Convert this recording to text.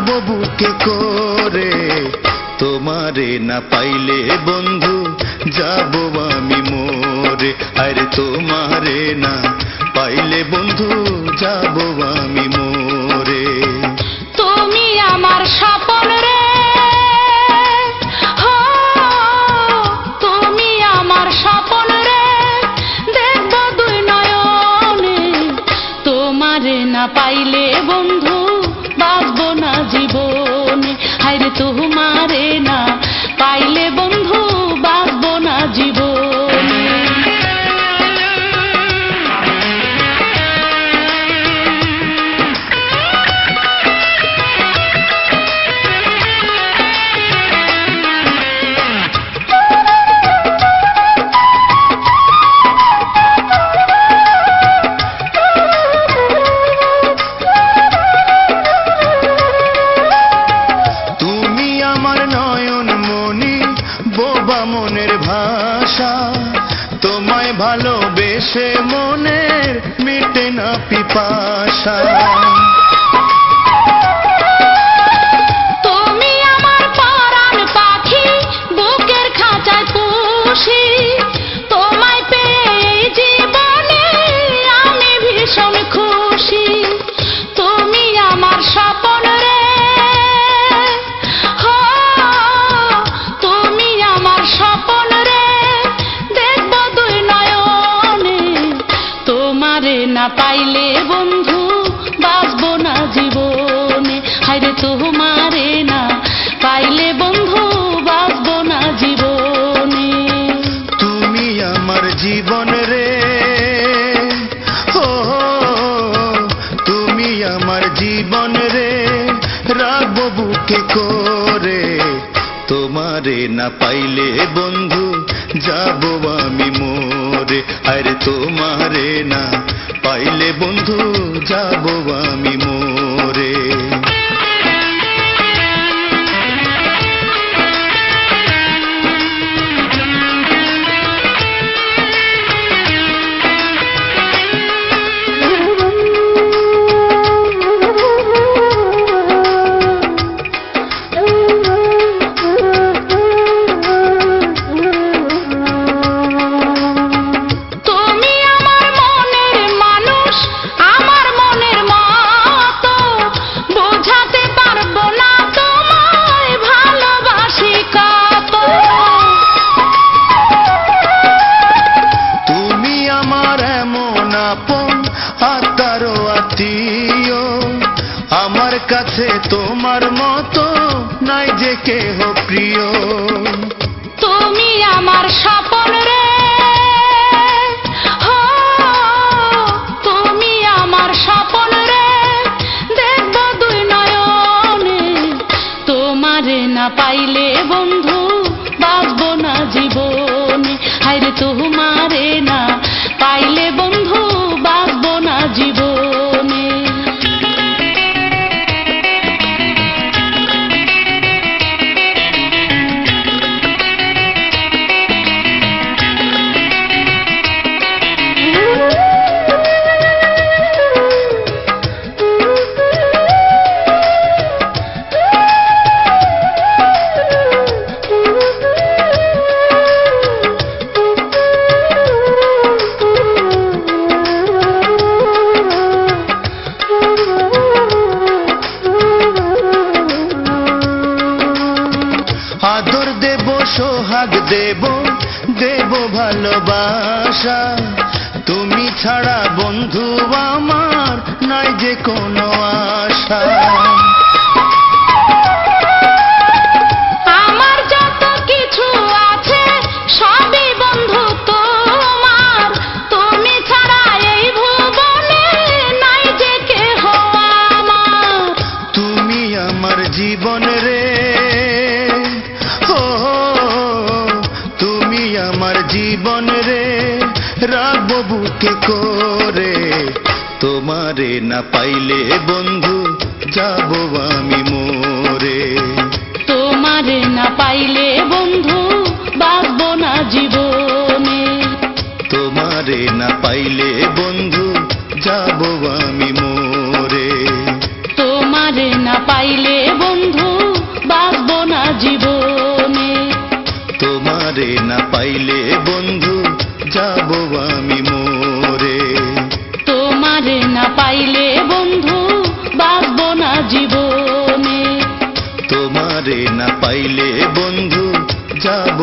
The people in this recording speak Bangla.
রাখবো বুকে করে, তোমারে না পাইলে বন্ধু যাবো আমি মরে। আরে তোমারে না পাইলে বন্ধু যাবো আমি মরে। তুমি আমার স্বপন রে, তুমি আমার স্বপন রে, দেখবো দুই নয়নে। তোমারে না পাইলে বন্ধু বাঁচবো না জীবনে। হায়রে তোমারে না পাইলে বন্ধু বাঁচবো না জীবনে। মনের ভাষা তোমায় ভালোবেসে মনের মিটে না পিপাসা। তুমি আমার পরাণ পাখি বুকের খাঁচায় পুষি, তোমায় পেয়ে জীবনে আমি ভীষণ খুশি। তুমি আমার স্বপন রে, স্বপন রে, দেখবো দুই নয়নে। তোমারে না পাইলে বন্ধু বাঁচবো না জীবনে। হায়রে তোমারে না পাইলে বন্ধু বাঁচবো না জীবনে। তুমি আমার জীবন রে, ও তুমি আমার জীবন রে, রাখবো বুকে করে, তোমারে না পাইলে বন্ধু যাবো আমি মরে। আরে তোমারে না পাইলে বন্ধু যাবো আমি মরে। আমার কাছে তোমার মতো নাই যে কেহ প্রিয়। তুমি আমার স্বপন রে, তুমি আমার স্বপন রে, দেখবো দুই নয়নে। তোমারে না পাইলে বন্ধু বাঁচবো না জীবনে। হায়রে তোমারে না পাইলে বন্ধু বাঁচবো না জীবনে। আদর দেব সোহাগ দেব, দেব ভালোবাসা, তুমি ছাড়া বন্ধু আমার নাই যে কোনো আশা। আমার যত কিছু আছে সবই বন্ধু তোমার, তুমি ছাড়া এই ভুবনে নাই যে কেহ আমার। তুমি আমার জীবন রে, তুমি আমার জীবন রে, রাখবো বুকে করে, তোমারে না পাইলে বন্ধু যাবো আমি মরে। তোমারে না পাইলে বন্ধু বাঁচবো না জীবনে। তোমারে না পাইলে বন্ধু যাবো আমি মরে। তোমারে না পাইলে তোমারে না পাইলে বন্ধু যাব